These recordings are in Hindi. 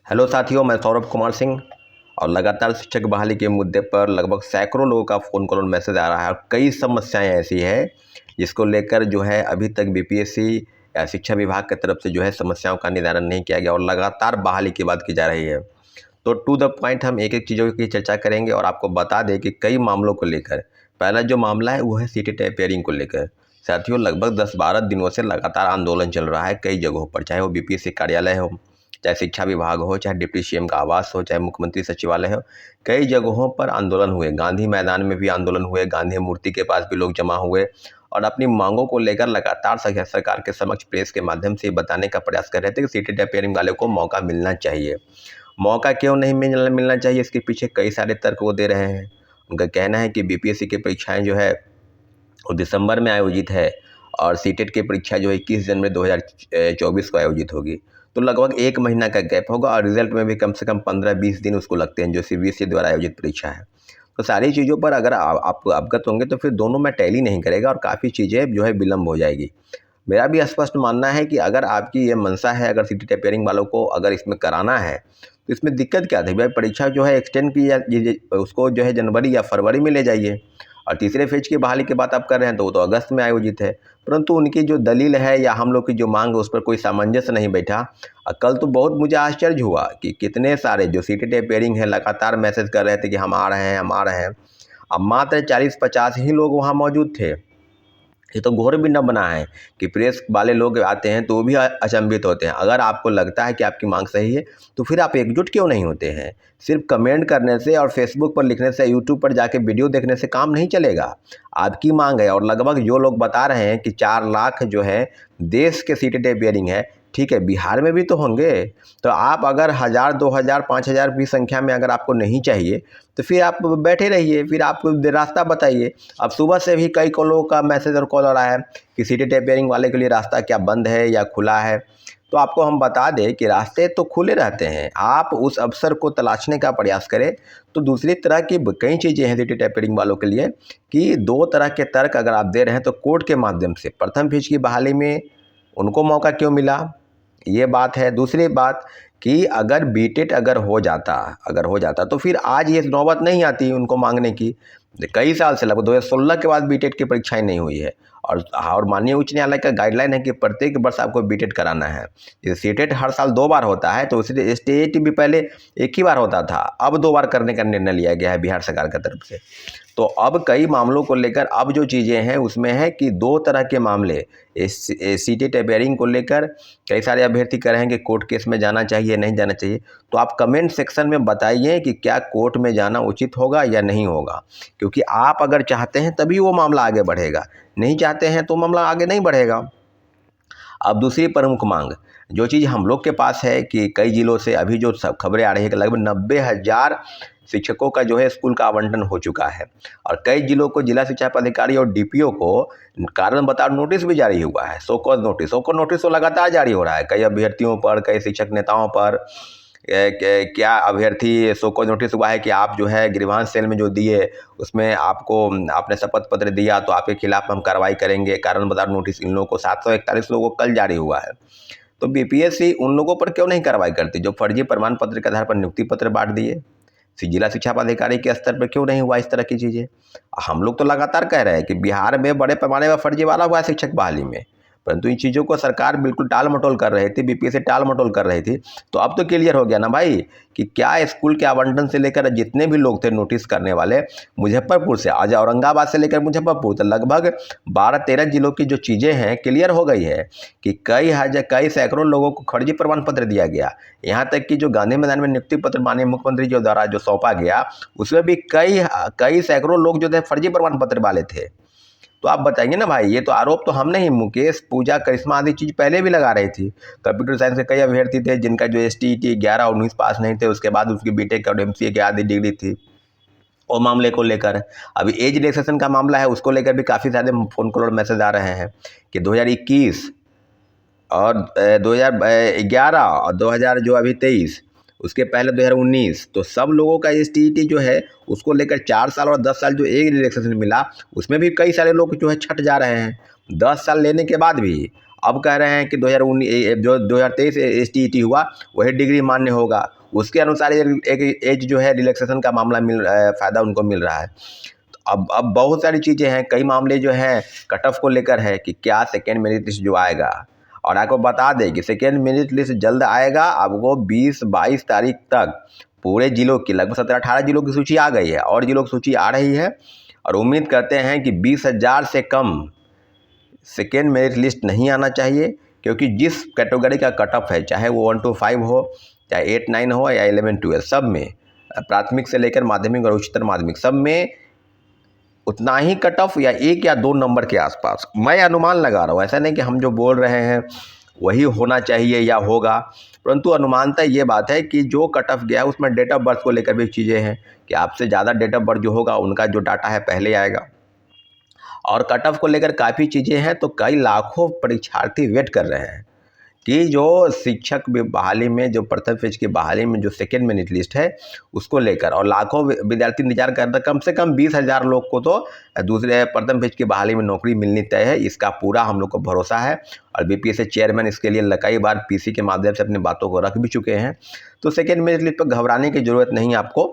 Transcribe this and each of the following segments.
हेलो साथियों, मैं सौरभ कुमार सिंह। और लगातार शिक्षक बहाली के मुद्दे पर लगभग सैकड़ों लोगों का फ़ोन कॉल और मैसेज आ रहा है और कई समस्याएं ऐसी है जिसको लेकर जो है अभी तक बीपीएससी या शिक्षा विभाग की तरफ से जो है समस्याओं का निदान नहीं किया गया और लगातार बहाली की बात की जा रही है। तो टू द पॉइंट हम एक एक चीज़ों की चर्चा करेंगे और आपको बता दें कि कई मामलों को लेकर पहला जो मामला है वो है सीटी टेपरिंग को लेकर। साथियों, लगभग 10-12 दिनों से लगातार आंदोलन चल रहा है कई जगहों पर, चाहे वो बीपीएससी कार्यालय हो, चाहे शिक्षा विभाग हो, चाहे डिप्टी सीएम का आवास हो, चाहे मुख्यमंत्री सचिवालय हो। कई जगहों पर आंदोलन हुए, गांधी मैदान में भी आंदोलन हुए, गांधी मूर्ति के पास भी लोग जमा हुए और अपनी मांगों को लेकर लगातार सरकार के समक्ष प्रेस के माध्यम से बताने का प्रयास कर रहे थे कि सीटी टेपरिंग वाले को मौका मिलना चाहिए। मौका क्यों नहीं मिलना चाहिए, इसके पीछे कई सारे तर्क वो दे रहे हैं। उनका कहना है कि बीपीएससी की परीक्षाएं जो है वो दिसंबर में आयोजित है और सीटेट की परीक्षा जो है 21 जनवरी 2024 को आयोजित होगी। तो लगभग 1 महीना का गैप होगा और रिजल्ट में भी कम से कम 15-20 दिन उसको लगते हैं, जो सीबीएसई द्वारा आयोजित परीक्षा है। तो सारी चीज़ों पर अगर आप अवगत होंगे तो फिर दोनों में टैली नहीं करेगा और काफ़ी चीज़ें जो है विलम्ब हो जाएगी। मेरा भी स्पष्ट मानना है कि अगर आपकी ये मंशा है, अगर सीटी टेपरिंग वालों को अगर इसमें कराना है तो इसमें दिक्कत क्या थी भाई? परीक्षा जो है एक्सटेंड की उसको जो है जनवरी या फरवरी में ले जाइए। और तीसरे फेज की बहाली की बात आप कर रहे हैं तो वो तो अगस्त में आयोजित है। परंतु उनकी जो दलील है या हम लोग की जो मांग है उस पर कोई सामंजस्य नहीं बैठा। कल तो बहुत मुझे आश्चर्य हुआ कि कितने सारे जो सीटी टेपरिंग है लगातार मैसेज कर रहे थे कि हम आ रहे हैं, हम आ रहे हैं। अब मात्र 40-50 ही लोग वहाँ मौजूद थे। ये तो घोर भी न बना है कि प्रेस वाले लोग आते हैं तो वो भी अचंभित होते हैं। अगर आपको लगता है कि आपकी मांग सही है तो फिर आप एकजुट क्यों नहीं होते हैं? सिर्फ कमेंट करने से और फेसबुक पर लिखने से, यूट्यूब पर जाके वीडियो देखने से काम नहीं चलेगा। आपकी मांग है और लगभग जो लोग बता रहे हैं कि 4 लाख जो है देश के सीटें टेपरिंग है, ठीक है, बिहार में भी तो होंगे। तो आप अगर 1000, 2000, 5000 की संख्या में अगर आपको नहीं चाहिए तो फिर आप बैठे रहिए, फिर आप रास्ता बताइए। अब सुबह से भी कई लोगों का मैसेज और कॉल आ रहा है कि सीटी टेपरिंग वाले के लिए रास्ता क्या बंद है या खुला है। तो आपको हम बता दें कि रास्ते तो खुले रहते हैं, आप उस अवसर को तलाशने का प्रयास करें। तो दूसरी तरह की कई चीज़ें हैं सीटी टेपरिंग वालों के लिए कि 2 तरह के तर्क अगर आप दे रहे हैं तो कोर्ट के माध्यम से प्रथम फेज की बहाली में उनको मौका क्यों मिला, ये बात है। दूसरी बात कि अगर बीटेट अगर हो जाता तो फिर आज ये नौबत नहीं आती उनको मांगने की। कई साल से लगभग 2016 के बाद बीटेट की परीक्षाएं नहीं हुई है और माननीय उच्च न्यायालय का गाइडलाइन है कि प्रत्येक वर्ष आपको बीटेट कराना है। जैसे सीटेट हर साल 2 बार होता है तो इसलिए एसटीईटी भी पहले 1 ही बार होता था, अब 2 बार करने का निर्णय लिया गया है बिहार सरकार की तरफ से। तो अब कई मामलों को लेकर अब जो चीज़ें हैं उसमें है कि 2 तरह के मामले सीटी टेपरिंग को लेकर कई सारे अभ्यर्थी कह रहे हैं कि कोर्ट केस में जाना चाहिए, नहीं जाना चाहिए। तो आप कमेंट सेक्शन में बताइए कि क्या कोर्ट में जाना उचित होगा या नहीं होगा, क्योंकि आप अगर चाहते हैं तभी वो मामला आगे बढ़ेगा, नहीं चाहते हैं तो मामला आगे नहीं बढ़ेगा। अब दूसरी प्रमुख मांग जो चीज़ हम लोग के पास है कि कई जिलों से अभी जो सब खबरें आ रही है कि लगभग 90,000 शिक्षकों का जो है स्कूल का आवंटन हो चुका है और कई जिलों को जिला शिक्षा पदाधिकारी और डीपीओ को कारण बताओ नोटिस भी जारी हुआ है। सो कॉज नोटिस तो लगातार जारी हो रहा है कई अभ्यर्थियों पर, कई शिक्षक नेताओं पर। क्या अभ्यर्थी सो कॉज नोटिस हुआ है कि आप जो है गृहांश सेल में जो दिए उसमें आपने शपथ पत्र दिया तो आपके खिलाफ हम कार्रवाई करेंगे, कारण बताओ नोटिस इन लोगों को 741 लोगों को कल जारी हुआ है। तो बीपीएससी उन लोगों पर क्यों नहीं कार्रवाई करती जो फर्जी प्रमाण पत्र के आधार पर नियुक्ति पत्र बांट दिए? जिला शिक्षा पदाधिकारी के स्तर पर क्यों नहीं हुआ इस तरह की चीज़ें? हम लोग तो लगातार कह रहे हैं कि बिहार में बड़े पैमाने पर फर्जीवाड़ा हुआ है शिक्षक बहाली में, परंतु इन चीज़ों को सरकार बिल्कुल टाल मटोल कर रही थी, बीपीएससी टाल मटोल कर रही थी। तो अब तो क्लियर हो गया ना भाई कि क्या स्कूल के आवंटन से लेकर जितने भी लोग थे नोटिस करने वाले, मुजफ्फरपुर से आज औरंगाबाद से लेकर मुजफ्फरपुर तक लगभग 12-13 जिलों की जो चीज़ें हैं क्लियर हो गई है कि कई सैकड़ों लोगों को फर्जी प्रमाण पत्र दिया गया। यहाँ तक कि जो गांधी मैदान में नियुक्ति पत्र माननीय मुख्यमंत्री जी द्वारा जो सौंपा गया उसमें भी कई सैकड़ों लोग जो थे फर्जी प्रमाण पत्र वाले थे। तो आप बताइए ना भाई, ये तो आरोप तो हम नहीं, मुकेश, पूजा, करिश्मा आदि चीज़ पहले भी लगा रही थी। कंप्यूटर साइंस के कई अभ्यर्थी थे जिनका जो एसटीईटी 11 और 19 पास नहीं थे, उसके बाद उसकी बीटेक और एमसीए की आदि डिग्री थी। वो मामले को लेकर अभी एज रिलैक्सेशन का मामला है, उसको लेकर भी काफ़ी सारे फ़ोन कॉल और मैसेज आ रहे हैं कि 2021 और 2011 और 2000 जो अभी 23, उसके पहले 2019, तो सब लोगों का एसटीईटी जो है उसको लेकर 4 साल और 10 साल जो एज रिलैक्सेशन मिला उसमें भी कई सारे लोग जो है छट जा रहे हैं। 10 साल लेने के बाद भी अब कह रहे हैं कि 2019 जो 2023 STET हुआ वही डिग्री मान्य होगा, उसके अनुसार एक एज जो है रिलैक्सेशन का मामला फ़ायदा उनको मिल रहा है। तो अब बहुत सारी चीज़ें हैं, कई मामले जो हैं कट ऑफ को लेकर है कि क्या सेकेंड मेरिट लिस्ट जो आएगा, और आपको बता दें कि सेकेंड मेरिट लिस्ट जल्द आएगा। अब वो 20-22 तारीख तक पूरे जिलों की लगभग 17-18 जिलों की सूची आ गई है और जिलों की सूची आ रही है, और उम्मीद करते हैं कि 20,000 से कम सेकेंड मेरिट लिस्ट नहीं आना चाहिए, क्योंकि जिस कैटेगरी का कट ऑफ है, चाहे वो 1 to 5 हो, चाहे 8-9 हो या 11-12, सब में प्राथमिक से लेकर माध्यमिक और उच्चतर माध्यमिक सब में उतना ही कट ऑफ या 1 या 2 नंबर के आसपास। मैं अनुमान लगा रहा हूँ, ऐसा नहीं कि हम जो बोल रहे हैं वही होना चाहिए या होगा, परंतु अनुमानतः ये बात है कि जो कट ऑफ गया है उसमें डेट ऑफ बर्थ को लेकर भी चीज़ें हैं कि आपसे ज़्यादा डेट ऑफ बर्थ जो होगा उनका जो डाटा है पहले आएगा, और कट ऑफ को लेकर काफ़ी चीज़ें हैं। तो कई लाखों परीक्षार्थी वेट कर रहे हैं कि जो शिक्षक बहाली में, जो प्रथम फेज की बहाली में जो सेकेंड मेरिट लिस्ट है उसको लेकर, और लाखों विद्यार्थी इंतजार कर रहे हैं। कम से कम 20,000 लोग को तो दूसरे प्रथम फेज की बहाली में नौकरी मिलनी तय है, इसका पूरा हम लोग को भरोसा है। और BPSC चेयरमैन इसके लिए कई बार PC के माध्यम से अपनी बातों को रख भी चुके हैं। तो सेकेंड मेरिट लिस्ट पर घबराने की ज़रूरत नहीं आपको।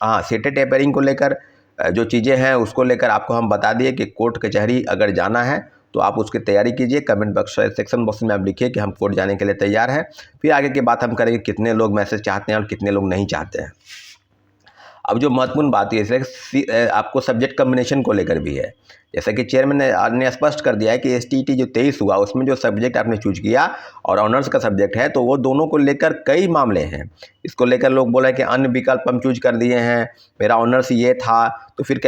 हाँ, सीटें टेपरिंग को लेकर जो चीज़ें हैं उसको लेकर आपको हम बता दिए कि कोर्ट कचहरी अगर जाना है तो आप उसकी तैयारी कीजिए। कमेंट बॉक्स सेक्शन बॉक्स में आप लिखिए कि हम कोर्ट जाने के लिए तैयार हैं। फिर आगे की बात हम करेंगे कितने लोग मैसेज चाहते हैं और कितने लोग नहीं चाहते हैं। अब जो महत्वपूर्ण बात है आपको सब्जेक्ट कम्बिनेशन को लेकर भी है, जैसा कि चेयरमैन ने स्पष्ट कर दिया है कि STET जो 23 हुआ उसमें जो सब्जेक्ट आपने चूज किया और ऑनर्स का सब्जेक्ट है, तो वो दोनों को लेकर कई मामले हैं। इसको लेकर लोग बोल रहे हैं कि अन्य विकल्प हम चूज कर दिए हैं, मेरा ऑनर्स ये था, तो फिर